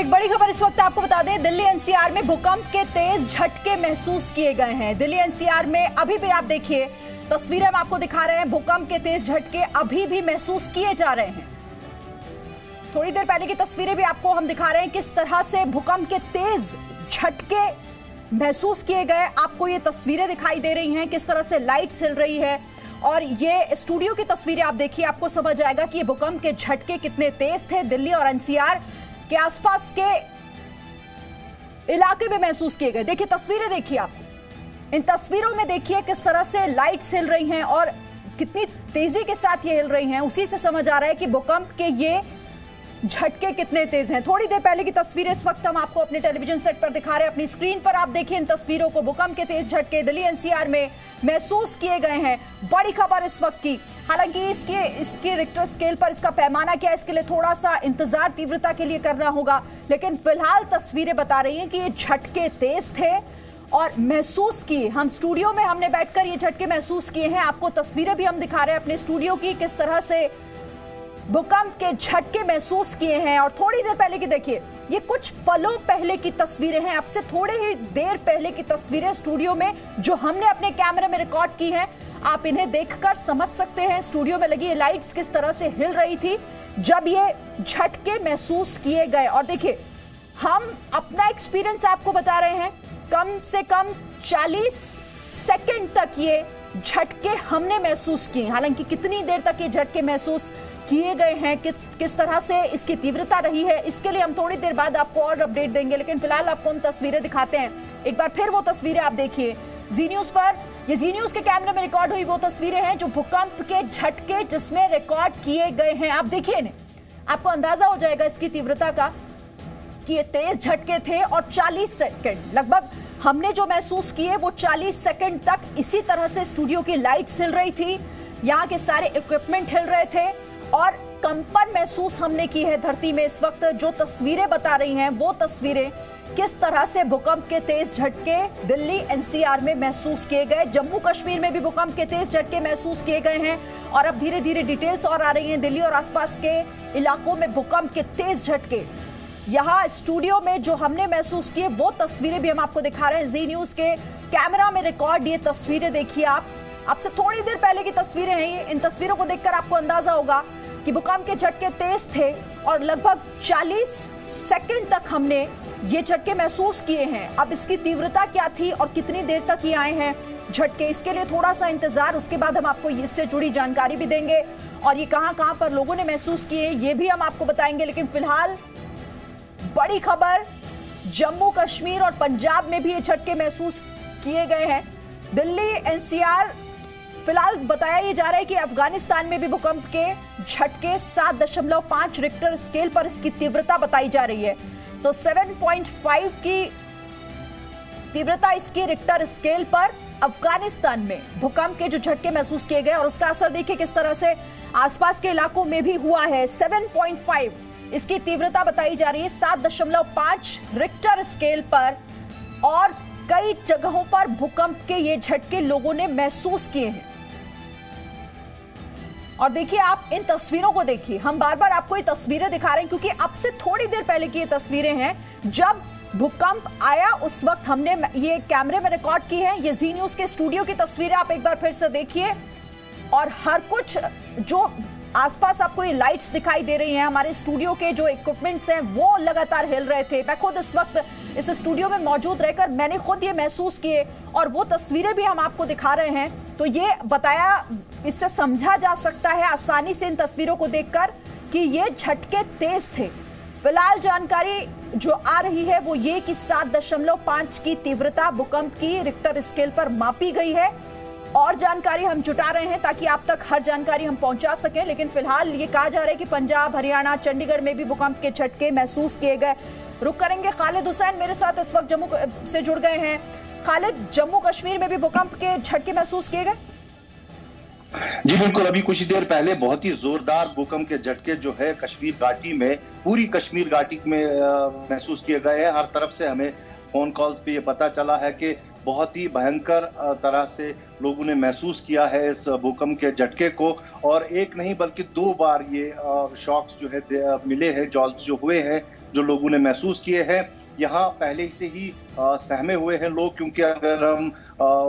एक बड़ी खबर इस वक्त आपको बता दें, दिल्ली एनसीआर में भूकंप के तेज झटके महसूस किए गए हैं। दिल्ली एनसीआर में अभी भी आप देखिए तस्वीरें हम आपको दिखा रहे हैं, भूकंप के तेज झटके अभी भी महसूस किए जा रहे हैं। थोड़ी देर पहले की तस्वीरें भी आपको हम दिखा रहे हैं किस तरह से भूकंप के तेज झटके महसूस किए गए। आपको ये तस्वीरें दिखाई दे रही हैं, किस तरह से लाइट्स हिल रही है और ये स्टूडियो की तस्वीरें आप देखिए, आपको समझ आएगा कि ये भूकंप के झटके कितने तेज थे। दिल्ली और एनसीआर के आसपास के इलाके में महसूस किए गए। देखिए तस्वीरें, देखिए आप इन तस्वीरों में देखिए किस तरह से लाइट्स हिल रही हैं और कितनी तेजी के साथ ये हिल रही हैं। उसी से समझ आ रहा है कि भूकंप के ये झटके कितने तेज हैं। थोड़ी देर पहले की तस्वीरें इस वक्त हम आपको अपने टेलीविजन सेट पर दिखा रहे हैं। अपनी स्क्रीन पर आप देखिए इन तस्वीरों को। भूकंप के तेज झटके दिल्ली एनसीआर में महसूस किए गए हैं। बड़ी खबर इस वक्त की, हालांकि इसके रिक्टर स्केल पर इसका पैमाना क्या है, इसके लिए थोड़ा सा इंतजार तीव्रता के लिए करना होगा, लेकिन फिलहाल तस्वीरें बता रही हैं कि ये झटके तेज थे और महसूस किए। हम स्टूडियो में हमने बैठकर ये झटके महसूस किए हैं। आपको तस्वीरें भी हम दिखा रहे हैं अपने स्टूडियो की, किस तरह से भूकंप के झटके महसूस किए हैं। और थोड़ी देर पहले की देखिए, ये कुछ पलों पहले की तस्वीरें हैं, अब से थोड़ी ही देर पहले की तस्वीरें स्टूडियो में जो हमने अपने कैमरे में रिकॉर्ड की हैं। आप इन्हें देखकर समझ सकते हैं स्टूडियो में लगी ये लाइट्स किस तरह से हिल रही थी जब ये झटके महसूस किए गए। और देखिए हम अपना एक्सपीरियंस आपको बता रहे हैं, कम से कम 40 सेकंड तक ये झटके हमने महसूस किए। हालांकि कितनी देर तक ये झटके महसूस किए गए हैं, किस तरह से इसकी तीव्रता रही है, इसके लिए हम थोड़ी देर बाद आपको और अपडेट देंगे। लेकिन फिलहाल आपको हम तस्वीरें दिखाते हैं। एक बार फिर वो तस्वीरें आप देखिए जी न्यूज पर। ये जी न्यूज के कैमरे में रिकॉर्ड हुई वो तस्वीरें हैं जो भूकंप के झटके जिसमें रिकॉर्ड किए गए हैं। आप देखिए इन्हें, आपको अंदाजा हो जाएगा इसकी तीव्रता का कि ये तेज झटके थे और 40 सेकंड लगभग हमने जो महसूस किए वो 40 सेकंड तक इसी तरह से स्टूडियो की लाइट्स हिल रही थी, यहाँ के सारे इक्विपमेंट हिल रहे थे और कंपन महसूस हमने की है धरती में। इस वक्त जो तस्वीरें बता रही हैं वो तस्वीरें किस तरह से भूकंप के तेज झटके दिल्ली एनसीआर में महसूस किए गए। जम्मू कश्मीर में भी भूकंप के तेज झटके महसूस किए गए हैं और अब धीरे धीरे डिटेल्स और आ रही हैं। दिल्ली और आसपास के इलाकों में भूकंप के तेज झटके, यहाँ स्टूडियो में जो हमने महसूस किए वो तस्वीरें भी हम आपको दिखा रहे हैं। जी न्यूज के कैमरा में रिकॉर्ड ये तस्वीरें देखिए आप, आपसे थोड़ी देर पहले की तस्वीरें हैं ये। इन तस्वीरों को देखकर आपको अंदाजा होगा कि भूकंप के झटके तेज थे और लगभग 40 सेकंड तक हमने ये झटके महसूस किए हैं। अब इसकी तीव्रता क्या थी और कितनी देर तक ये आए हैं झटके, इसके लिए थोड़ा सा इंतजार, उसके बाद हम आपको इससे जुड़ी जानकारी भी देंगे और ये कहां पर लोगों ने महसूस किए ये भी हम आपको बताएंगे। लेकिन फिलहाल बड़ी खबर, जम्मू कश्मीर और पंजाब में भी ये झटके महसूस किए गए हैं। दिल्ली एनसीआर, फिलहाल बताया ये जा रहा है कि अफगानिस्तान में भी भूकंप के झटके 7.5 रिक्टर स्केल पर इसकी तीव्रता बताई जा रही है। तो 7.5 की तीव्रता इसकी रिक्टर स्केल पर अफगानिस्तान में भूकंप के जो झटके महसूस किए गए और उसका असर देखिए किस तरह से आसपास के इलाकों में भी हुआ है। 7.5 इसकी तीव्रता बताई जा रही है 7.5 रिक्टर स्केल पर और कई जगहों पर भूकंप के ये झटके लोगों ने महसूस किए हैं। और देखिए आप इन तस्वीरों को देखिए, हम बार बार आपको ये तस्वीरें दिखा रहे हैं क्योंकि अब से थोड़ी देर पहले की ये तस्वीरें हैं जब भूकंप आया, उस वक्त हमने ये कैमरे में रिकॉर्ड की है। ये जी न्यूज के स्टूडियो की तस्वीरें आप एक बार फिर से देखिए और हर कुछ जो आसपास आपको ये लाइट्स दिखाई दे रही हैं, हमारे स्टूडियो के जो इक्विपमेंट्स हैं वो लगातार हिल रहे थे। मैं खुद इस वक्त इस स्टूडियो में मौजूद रहकर मैंने खुद ये महसूस किए और वो तस्वीरें भी हम आपको दिखा रहे हैं। तो ये बताया, इससे समझा जा सकता है आसानी से इन तस्वीरों को देखकर कि ये झटके तेज थे। फिलहाल जानकारी जो आ रही है वो ये कि 7.5 की तीव्रता भूकंप की रिक्टर स्केल पर मापी गई है और जानकारी हम जुटा रहे हैं ताकि आप तक हर जानकारी हम पहुंचा सकें। लेकिन फिलहाल ये कहा जा रहा है कि पंजाब, हरियाणा, चंडीगढ़ में भी भूकंप के झटके महसूस किए गए। रुक करेंगे, खालिद हुसैन मेरे साथ इस वक्त जम्मू से जुड़ गए हैं। खालिद, जम्मू कश्मीर में भी भूकंप के झटके महसूस किए गए? जी बिल्कुल, अभी कुछ देर पहले बहुत ही जोरदार भूकंप के झटके जो है कश्मीर घाटी में, पूरी कश्मीर घाटी में महसूस किए गए हैं। हर तरफ से हमें फोन कॉल्स पे ये पता चला है कि बहुत ही भयंकर तरह से लोगों ने महसूस किया है इस भूकंप के झटके को, और एक नहीं बल्कि 2 बार ये शॉक्स जो है मिले हैं, जॉल्स जो हुए हैं जो लोगों ने महसूस किए हैं। यहाँ पहले से ही सहमे हुए हैं लोग, क्योंकि अगर हम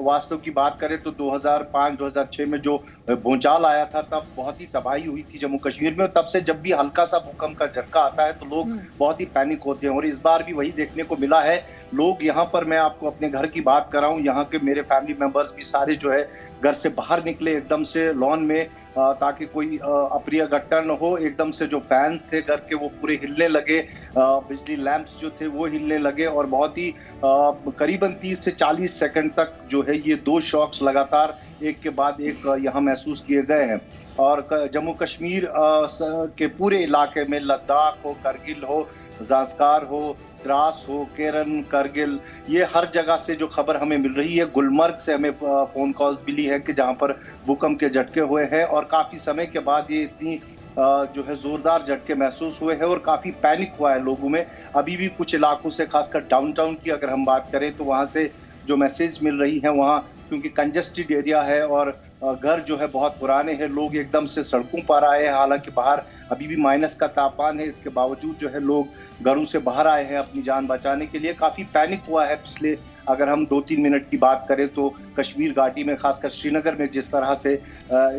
वास्तव की बात करें तो 2005-2006 में जो भूचाल आया था तब बहुत ही तबाही हुई थी जम्मू कश्मीर में। तब से जब भी हल्का सा भूकंप का झटका आता है तो लोग बहुत ही पैनिक होते हैं, और इस बार भी वही देखने को मिला है। लोग यहाँ पर, मैं आपको अपने घर की बात कर रहा हूँ, यहाँ के मेरे फैमिली मेंबर्स भी सारे जो है घर से बाहर निकले एकदम से लॉन में, ताकि कोई अप्रिय घटना न हो। एकदम से जो फैंस थे घर के वो पूरे हिलने लगे, बिजली लैंप्स जो थे वो हिलने लगे, और बहुत ही करीबन 30 से 40 सेकंड तक जो है ये 2 शॉक्स लगातार एक के बाद एक यहाँ महसूस किए गए हैं। और जम्मू कश्मीर के पूरे इलाके में, लद्दाख हो, करगिल हो, ज़ास्कार हो, द्रास हो, केरन, करगिल, ये हर जगह से जो खबर हमें मिल रही है। गुलमर्ग से हमें फोन कॉल्स मिली है कि जहां पर भूकंप के झटके हुए हैं, और काफी समय के बाद ये इतनी जो है जोरदार झटके महसूस हुए हैं, और काफी पैनिक हुआ है लोगों में। अभी भी कुछ इलाकों से, खासकर डाउनटाउन की अगर हम बात करें तो वहां से जो मैसेज मिल रही है, वहाँ क्योंकि कंजेस्टेड एरिया है और घर जो है बहुत पुराने हैं, लोग एकदम से सड़कों पर आए हैं। हालांकि बाहर अभी भी माइनस का तापमान है, इसके बावजूद जो है लोग घरों से बाहर आए हैं अपनी जान बचाने के लिए। काफी पैनिक हुआ है पिछले, अगर हम 2-3 मिनट की बात करें तो कश्मीर घाटी में, खासकर श्रीनगर में जिस तरह से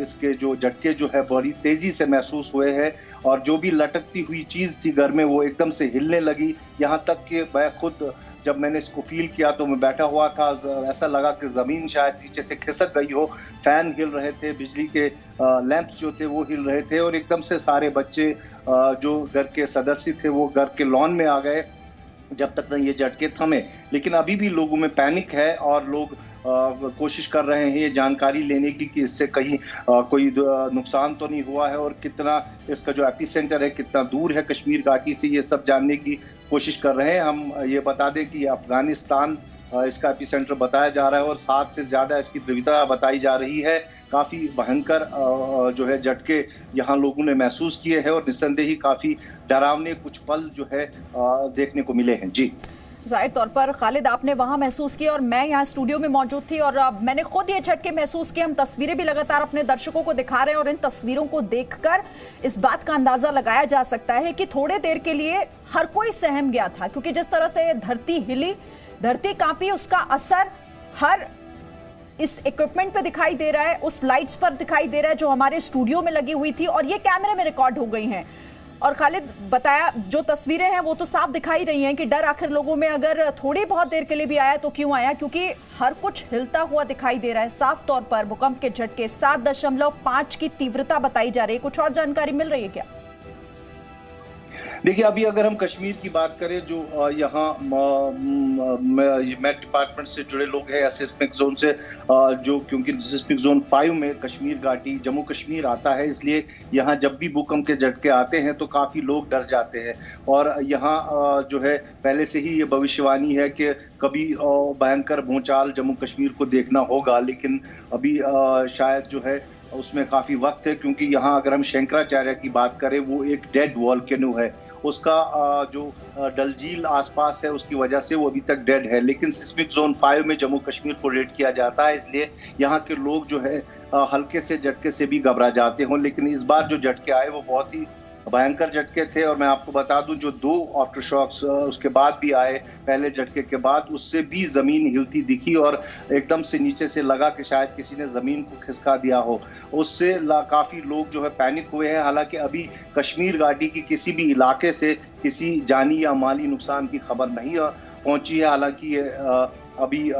इसके जो झटके जो है बड़ी तेजी से महसूस हुए हैं, और जो भी लटकती हुई चीज थी घर में वो एकदम से हिलने लगी। यहाँ तक कि मैं खुद जब मैंने इसको फील किया तो मैं बैठा हुआ था, ऐसा लगा कि जमीन शायद नीचे से खिसक गई हो। फैन हिल रहे थे, बिजली के लैंप्स जो थे वो हिल रहे थे, और एकदम से सारे बच्चे जो घर के सदस्य थे वो घर के लॉन में आ गए जब तक न ये झटके थमे। लेकिन अभी भी लोगों में पैनिक है, और लोग कोशिश कर रहे हैं ये जानकारी लेने की कि इससे कहीं कोई नुकसान तो नहीं हुआ है, और कितना इसका जो एपिसेंटर है कितना दूर है कश्मीर घाटी से, ये सब जानने की कोशिश कर रहे हैं। हम ये बता दें कि अफगानिस्तान इसका एपिसेंटर बताया जा रहा है, और 7 से ज्यादा इसकी तीव्रता बताई जा रही है। काफी भयंकर जो है झटके यहाँ लोगों ने महसूस किए हैं, और निस्संदेही काफी डरावने कुछ पल जो है देखने को मिले हैं। जी, जाहिर तौर पर खालिद, आपने वहां महसूस किया और मैं यहाँ स्टूडियो में मौजूद थी, और मैंने खुद ये झटके महसूस किए। हम तस्वीरें भी लगातार अपने दर्शकों को दिखा रहे हैं, और इन तस्वीरों को देखकर इस बात का अंदाजा लगाया जा सकता है कि थोड़े देर के लिए हर कोई सहम गया था, क्योंकि जिस तरह से धरती हिली, धरती कांपी, उसका असर हर इस इक्विपमेंट पे दिखाई दे रहा है, उस लाइट्स पर दिखाई दे रहा है जो हमारे स्टूडियो में लगी हुई थी, और ये कैमरे में रिकॉर्ड हो गई हैं। और खालिद बताया, जो तस्वीरें हैं वो तो साफ दिखाई रही हैं कि डर आखिर लोगों में अगर थोड़ी बहुत देर के लिए भी आया तो क्यों आया, क्योंकि हर कुछ हिलता हुआ दिखाई दे रहा है। साफ तौर पर भूकंप के झटके 7.5 की तीव्रता बताई जा रही है। कुछ और जानकारी मिल रही है क्या? देखिए, अभी अगर हम कश्मीर की बात करें, जो यहाँ मेट डिपार्टमेंट से जुड़े लोग हैं, सिस्मिक जोन से, जो क्योंकि सिस्मिक जोन 5 में कश्मीर घाटी जम्मू कश्मीर आता है, इसलिए यहाँ जब भी भूकंप के झटके आते हैं तो काफ़ी लोग डर जाते हैं। और यहाँ जो है पहले से ही ये भविष्यवाणी है कि कभी भयंकर भूचाल जम्मू कश्मीर को देखना होगा, लेकिन अभी शायद जो है उसमें काफ़ी वक्त है, क्योंकि यहाँ अगर हम शंकराचार्य की बात करें, वो एक डेड वॉल्केनो है। उसका जो डल झील आसपास है उसकी वजह से वो अभी तक डेड है, लेकिन सिस्मिक जोन 5 में जम्मू कश्मीर को रेड किया जाता है, इसलिए यहाँ के लोग जो है हल्के से झटके से भी घबरा जाते हों। लेकिन इस बार जो झटके आए वो बहुत ही भयंकर झटके थे, और मैं आपको बता दूं जो 2 आफ्टर शॉक्स उसके बाद भी आए, पहले झटके के बाद, उससे भी जमीन हिलती दिखी, और एकदम से नीचे से लगा कि शायद किसी ने जमीन को खिसका दिया हो। उससे काफी लोग जो है पैनिक हुए हैं। हालांकि अभी कश्मीर घाटी की किसी भी इलाके से किसी जानी या माली नुकसान की खबर नहीं पहुंची है। हालांकि अभी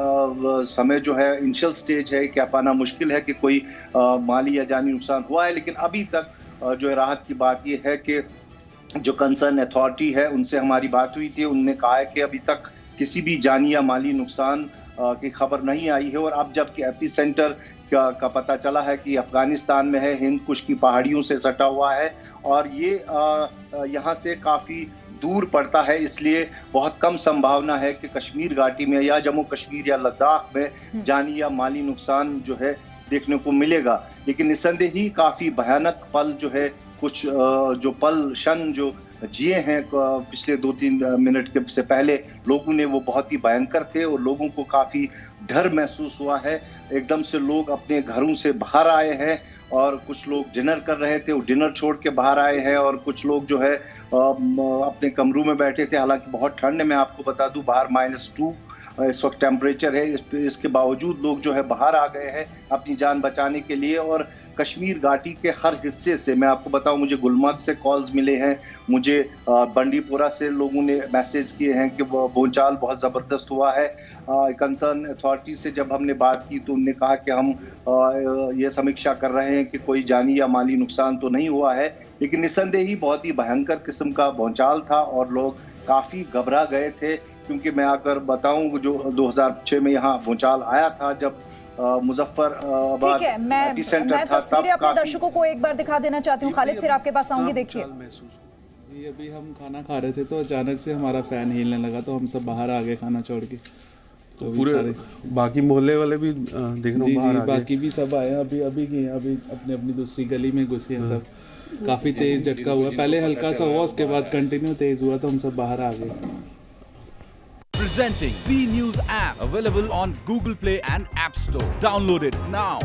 समय जो है इनिशियल स्टेज है, क्या पाना मुश्किल है कि कोई माली या जानी नुकसान हुआ है, लेकिन अभी तक जो है राहत की बात यह है कि जो कंसर्न अथॉरिटी है उनसे हमारी बात हुई थी, उनने कहा है कि अभी तक किसी भी जानी या माली नुकसान की खबर नहीं आई है। और अब जबकि एपिसेंटर का पता चला है कि अफगानिस्तान में है, हिंद कुश की पहाड़ियों से सटा हुआ है, और ये यहाँ से काफ़ी दूर पड़ता है, इसलिए बहुत कम संभावना है कि कश्मीर घाटी में या जम्मू कश्मीर या लद्दाख में जानी या माली नुकसान जो है देखने को मिलेगा। लेकिन निस्संदेही काफी भयानक पल जो है, कुछ जो पल क्षण जो जिए हैं पिछले 2-3 मिनट के से पहले लोगों ने, वो बहुत ही भयंकर थे, और लोगों को काफी डर महसूस हुआ है। एकदम से लोग अपने घरों से बाहर आए हैं, और कुछ लोग डिनर कर रहे थे, वो डिनर छोड़ के बाहर आए हैं, और कुछ लोग जो है अपने कमरों में बैठे थे। हालांकि बहुत ठंड है, मैं आपको बता दूं बाहर -2 इस वक्त टेम्परेचर है। इसके बावजूद लोग जो है बाहर आ गए हैं अपनी जान बचाने के लिए। और कश्मीर घाटी के हर हिस्से से, मैं आपको बताऊं, मुझे गुलमर्ग से कॉल्स मिले हैं, मुझे बंडीपोरा से लोगों ने मैसेज किए हैं कि वो भूचाल बहुत ज़बरदस्त हुआ है। कंसर्न अथॉरिटी से जब हमने बात की तो उन्होंने कहा कि हम ये समीक्षा कर रहे हैं कि कोई जानी या माली नुकसान तो नहीं हुआ है, लेकिन निस्संदेह ही बहुत ही भयंकर किस्म का भूचाल था और लोग काफ़ी घबरा गए थे। क्योंकि मैं अगर बताऊं, जो 2006 में यहाँ भूचाल आया था, जब मुजफ्फराबाद ठीक है, मैं तस्वीरें अपने दर्शकों को एक बार दिखा देना चाहती हूँ। खालिद, फिर आपके पास आऊंगी। देखिए जी, अभी हम खाना खा रहे थे तो अचानक से हमारा फैन हिलने लगा, तो हम सब बाहर आ गए खाना छोड़ के। तो पूरे बाकी मोहल्ले वाले भी देखने जी जी, बाकी भी सब आए। अभी अपनी अपनी दूसरी गली में घुसे हैं सब। काफी तेज झटका हुआ, पहले हल्का सा हुआ, उसके बाद कंटिन्यू तेज हुआ, तो हम सब बाहर आ गए। Presenting B News app, available on Google Play and App Store. Download it now.